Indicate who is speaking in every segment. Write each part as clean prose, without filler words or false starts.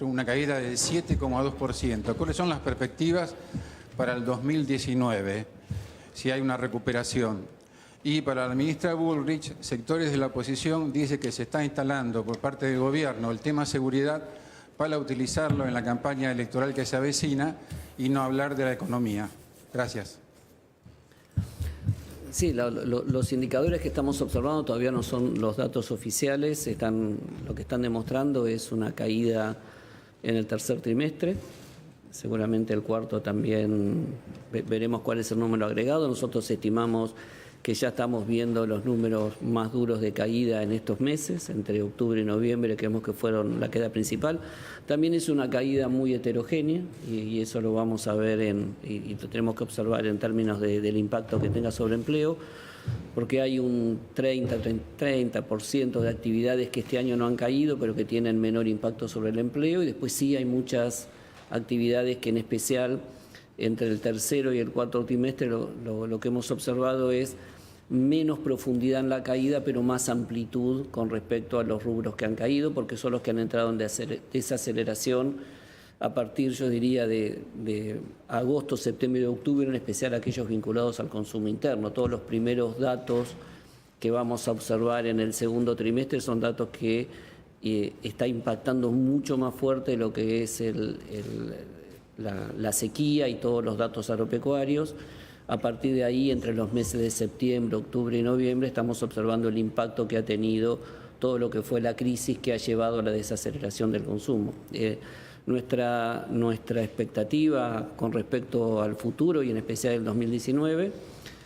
Speaker 1: Una caída del 7,2%. ¿Cuáles son las perspectivas para el 2019? Si hay una recuperación. Y para la ministra Bullrich, sectores de la oposición dicen que se está instalando por parte del gobierno el tema seguridad para utilizarlo en la campaña electoral que se avecina y no hablar de la economía. Gracias.
Speaker 2: Sí, los indicadores que estamos observando todavía no son los datos oficiales, lo que están demostrando es una caída en el tercer trimestre, seguramente el cuarto también veremos cuál es el número agregado. Nosotros estimamos que ya estamos viendo los números más duros de caída en estos meses, entre octubre y noviembre, creemos que fueron la caída principal. También es una caída muy heterogénea y eso lo vamos a ver y lo tenemos que observar en términos del impacto que tenga sobre empleo, porque hay un 30% de actividades que este año no han caído, pero que tienen menor impacto sobre el empleo, y después sí hay muchas actividades que en especial entre el tercero y el cuarto trimestre lo que hemos observado es menos profundidad en la caída, pero más amplitud con respecto a los rubros que han caído, porque son los que han entrado en desaceleración a partir, yo diría, de agosto, septiembre y octubre, en especial aquellos vinculados al consumo interno. Todos los primeros datos que vamos a observar en el segundo trimestre son datos que está impactando mucho más fuerte lo que es la sequía y todos los datos agropecuarios. A partir de ahí, entre los meses de septiembre, octubre y noviembre, estamos observando el impacto que ha tenido todo lo que fue la crisis que ha llevado a la desaceleración del consumo. Nuestra expectativa con respecto al futuro y en especial el 2019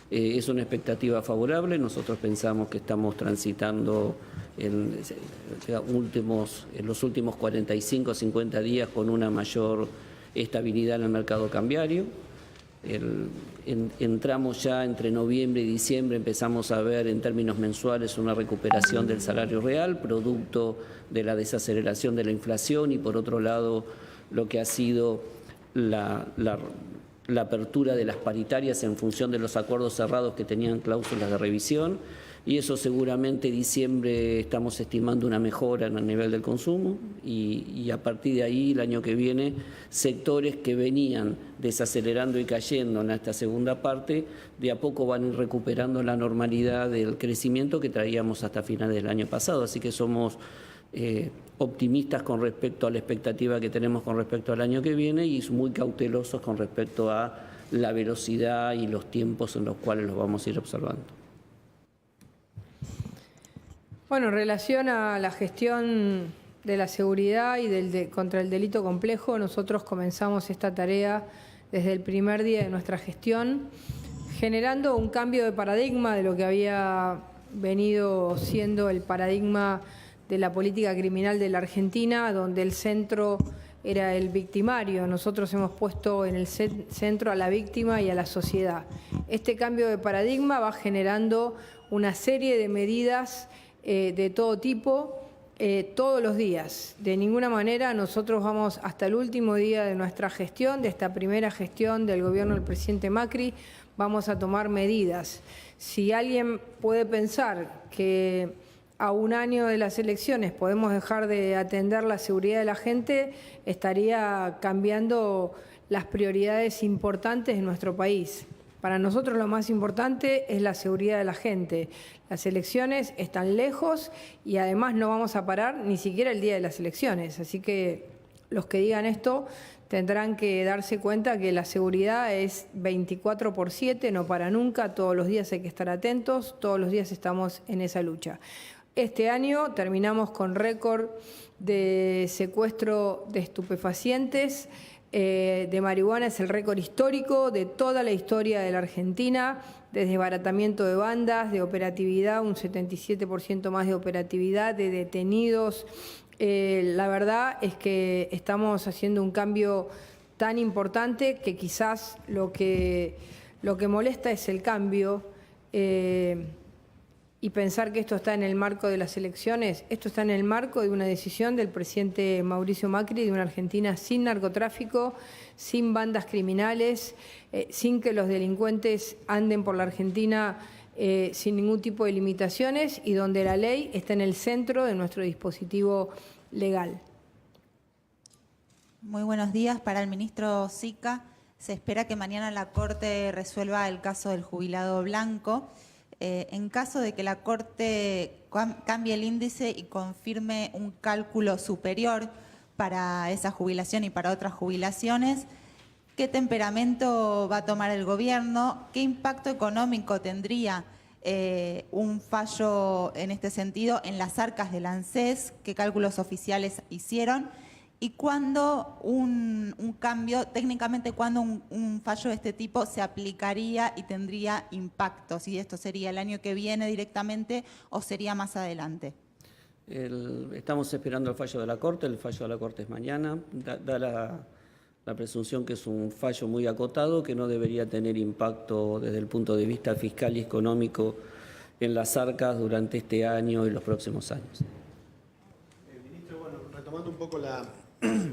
Speaker 2: es una expectativa favorable. Nosotros pensamos que estamos transitando en los últimos 45 o 50 días con una mayor estabilidad en el mercado cambiario. Entramos ya entre noviembre y diciembre, empezamos a ver en términos mensuales una recuperación del salario real, producto de la desaceleración de la inflación, y por otro lado lo que ha sido la apertura de las paritarias en función de los acuerdos cerrados que tenían cláusulas de revisión, y eso seguramente diciembre estamos estimando una mejora en el nivel del consumo y a partir de ahí el año que viene sectores que venían desacelerando y cayendo en esta segunda parte de a poco van a ir recuperando la normalidad del crecimiento que traíamos hasta finales del año pasado, así que somos optimistas con respecto a la expectativa que tenemos con respecto al año que viene y muy cautelosos con respecto a la velocidad y los tiempos en los cuales los vamos a ir observando.
Speaker 3: Bueno, en relación a la gestión de la seguridad y contra el delito complejo, nosotros comenzamos esta tarea desde el primer día de nuestra gestión, generando un cambio de paradigma de lo que había venido siendo el paradigma de la política criminal de la Argentina, donde el centro era el victimario. Nosotros hemos puesto en el centro a la víctima y a la sociedad. Este cambio de paradigma va generando una serie de medidas de todo tipo, todos los días. De ninguna manera nosotros vamos hasta el último día de nuestra gestión, de esta primera gestión del gobierno del presidente Macri, vamos a tomar medidas. Si alguien puede pensar que a un año de las elecciones podemos dejar de atender la seguridad de la gente, estaría cambiando las prioridades importantes de nuestro país. Para nosotros lo más importante es la seguridad de la gente. Las elecciones están lejos y además no vamos a parar ni siquiera el día de las elecciones. Así que los que digan esto tendrán que darse cuenta que la seguridad es 24/7, no para nunca, todos los días hay que estar atentos, todos los días estamos en esa lucha. Este año terminamos con récord de secuestro de estupefacientes, de marihuana, es el récord histórico de toda la historia de la Argentina, de desbaratamiento de bandas, de operatividad, un 77% más de operatividad, de detenidos. La verdad es que estamos haciendo un cambio tan importante que quizás lo que molesta es el cambio y pensar que esto está en el marco de las elecciones. Esto está en el marco de una decisión del presidente Mauricio Macri de una Argentina sin narcotráfico, sin bandas criminales, sin que los delincuentes anden por la Argentina sin ningún tipo de limitaciones y donde la ley está en el centro de nuestro dispositivo legal.
Speaker 4: Muy buenos días. Para el ministro Sica, se espera que mañana la Corte resuelva el caso del jubilado Blanco. En caso de que la Corte cambie el índice y confirme un cálculo superior para esa jubilación y para otras jubilaciones, ¿qué temperamento va a tomar el gobierno? ¿Qué impacto económico tendría un fallo en este sentido en las arcas del ANSES? ¿Qué cálculos oficiales hicieron? ¿Y cuándo un cambio, técnicamente, cuándo un fallo de este tipo se aplicaría y tendría impacto? Si esto sería el año que viene directamente o sería más adelante.
Speaker 2: Estamos esperando el fallo de la Corte. El fallo de la Corte es mañana. Da la presunción que es un fallo muy acotado, que no debería tener impacto desde el punto de vista fiscal y económico en las arcas durante este año y los próximos años.
Speaker 5: Ministro, bueno, retomando un poco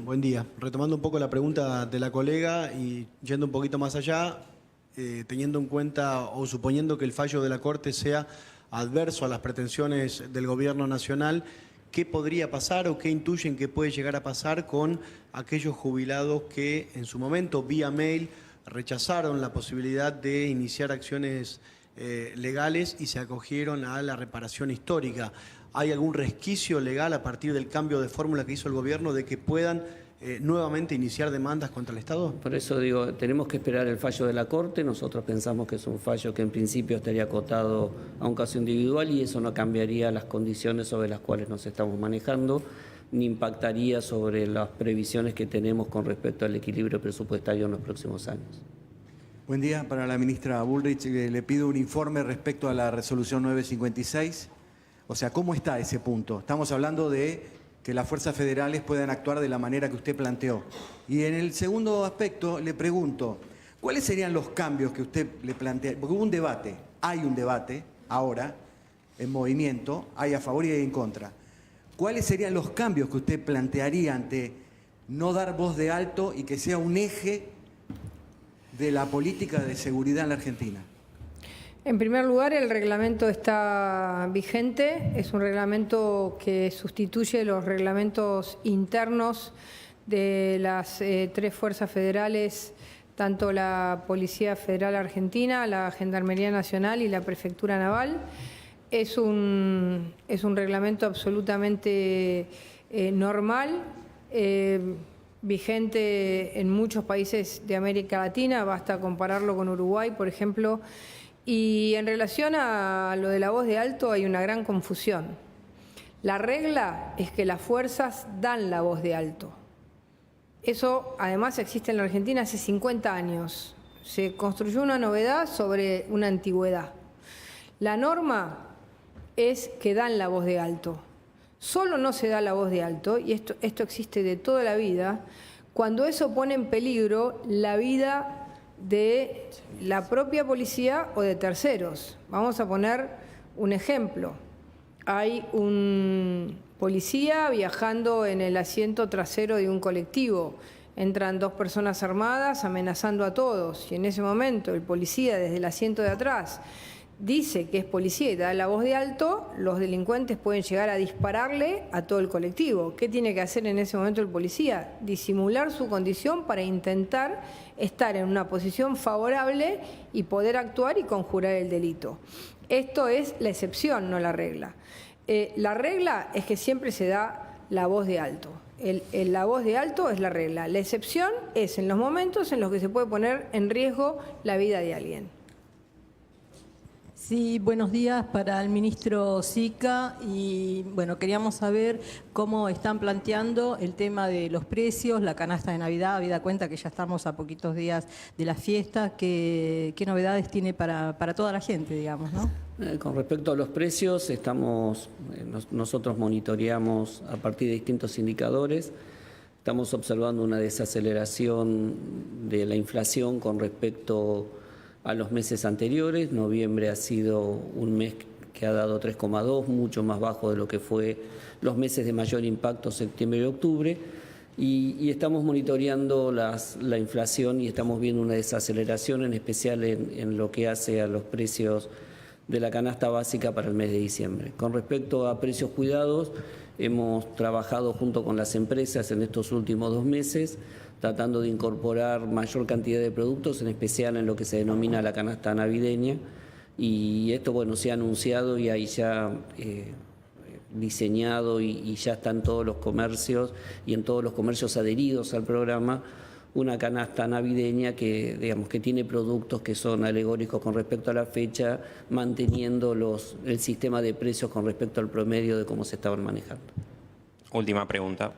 Speaker 5: buen día. Retomando un poco la pregunta de la colega y yendo un poquito más allá, teniendo en cuenta o suponiendo que el fallo de la Corte sea adverso a las pretensiones del Gobierno Nacional, ¿qué podría pasar o qué intuyen que puede llegar a pasar con aquellos jubilados que en su momento, vía mail, rechazaron la posibilidad de iniciar acciones legales y se acogieron a la reparación histórica? ¿Hay algún resquicio legal a partir del cambio de fórmula que hizo el gobierno de que puedan nuevamente iniciar demandas contra el Estado?
Speaker 2: Por eso digo, tenemos que esperar el fallo de la Corte. Nosotros pensamos que es un fallo que en principio estaría acotado a un caso individual y eso no cambiaría las condiciones sobre las cuales nos estamos manejando, ni impactaría sobre las previsiones que tenemos con respecto al equilibrio presupuestario en los próximos años.
Speaker 6: Buen día. Para la ministra Bullrich, le pido un informe respecto a la resolución 956. O sea, ¿cómo está ese punto? Estamos hablando de que las fuerzas federales puedan actuar de la manera que usted planteó. Y en el segundo aspecto le pregunto, ¿cuáles serían los cambios que usted le plantea? Porque hubo un debate, hay un debate ahora en movimiento, hay a favor y hay en contra. ¿Cuáles serían los cambios que usted plantearía ante no dar voz de alto y que sea un eje de la política de seguridad en la Argentina?
Speaker 3: En primer lugar, el reglamento está vigente, es un reglamento que sustituye los reglamentos internos de las tres fuerzas federales, tanto la Policía Federal Argentina, la Gendarmería Nacional y la Prefectura Naval. Es un reglamento absolutamente normal, vigente en muchos países de América Latina, basta compararlo con Uruguay, por ejemplo. Y en relación a lo de la voz de alto hay una gran confusión. La regla es que las fuerzas dan la voz de alto. Eso además existe en la Argentina hace 50 años. Se construyó una novedad sobre una antigüedad. La norma es que dan la voz de alto. Solo no se da la voz de alto, y esto existe de toda la vida, cuando eso pone en peligro la vida de la propia policía o de terceros. Vamos a poner un ejemplo. Hay un policía viajando en el asiento trasero de un colectivo. Entran dos personas armadas amenazando a todos y en ese momento el policía desde el asiento de atrás dice que es policía y da la voz de alto, los delincuentes pueden llegar a dispararle a todo el colectivo. ¿Qué tiene que hacer en ese momento el policía? Disimular su condición para intentar estar en una posición favorable y poder actuar y conjurar el delito. Esto es la excepción, no la regla. La regla es que siempre se da la voz de alto. La voz de alto es la regla. La excepción es en los momentos en los que se puede poner en riesgo la vida de alguien.
Speaker 7: Sí, buenos días para el ministro Sica y bueno, queríamos saber cómo están planteando el tema de los precios, la canasta de Navidad, habida cuenta que ya estamos a poquitos días de las fiestas, qué novedades tiene para toda la gente, digamos, ¿no?
Speaker 2: Con respecto a los precios, nosotros monitoreamos a partir de distintos indicadores. Estamos observando una desaceleración de la inflación con respecto a los meses anteriores. Noviembre ha sido un mes que ha dado 3,2, mucho más bajo de lo que fue los meses de mayor impacto, septiembre y octubre. Y estamos monitoreando la inflación y estamos viendo una desaceleración, en especial en lo que hace a los precios de la canasta básica para el mes de diciembre. Con respecto a precios cuidados, Hemos trabajado junto con las empresas en estos últimos 2 meses, tratando de incorporar mayor cantidad de productos, en especial en lo que se denomina la canasta navideña. Y esto, bueno, se ha anunciado y ahí ya diseñado y ya están todos los comercios y en todos los comercios adheridos al programa, una canasta navideña que, digamos, que tiene productos que son alegóricos con respecto a la fecha, manteniendo el sistema de precios con respecto al promedio de cómo se estaban manejando.
Speaker 8: Última pregunta.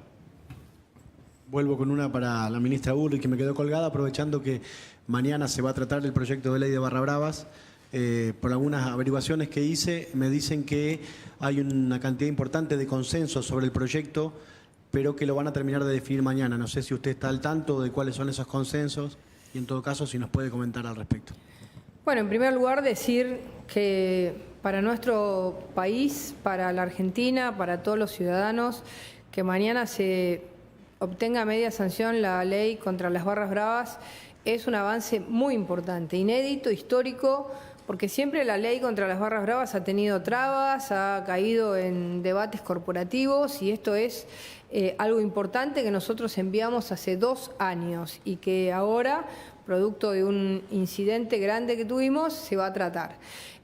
Speaker 5: Vuelvo con una para la ministra Bullrich, que me quedó colgada, aprovechando que mañana se va a tratar el proyecto de ley de Barra Bravas. Por algunas averiguaciones que hice, me dicen que hay una cantidad importante de consenso sobre el proyecto, pero que lo van a terminar de definir mañana. No sé si usted está al tanto de cuáles son esos consensos y, en todo caso, si nos puede comentar al respecto.
Speaker 3: Bueno, en primer lugar, decir que para nuestro país, para la Argentina, para todos los ciudadanos, que mañana se obtenga media sanción la ley contra las barras bravas es un avance muy importante, inédito, histórico, porque siempre la ley contra las barras bravas ha tenido trabas, ha caído en debates corporativos y esto es algo importante que nosotros enviamos hace 2 años y que ahora, producto de un incidente grande que tuvimos, se va a tratar.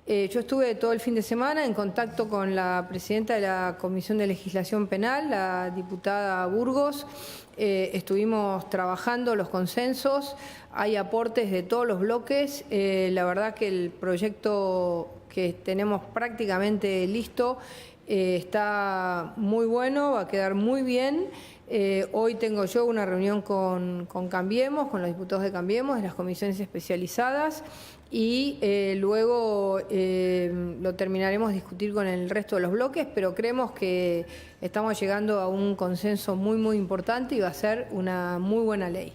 Speaker 3: Yo estuve todo el fin de semana en contacto con la presidenta de la Comisión de Legislación Penal, la diputada Burgos. Estuvimos trabajando los consensos, hay aportes de todos los bloques. La verdad que el proyecto que tenemos prácticamente listo está muy bueno, va a quedar muy bien. Hoy tengo yo una reunión con Cambiemos, con los diputados de Cambiemos, de las comisiones especializadas, y luego lo terminaremos de discutir con el resto de los bloques, pero creemos que estamos llegando a un consenso muy, muy importante y va a ser una muy buena ley.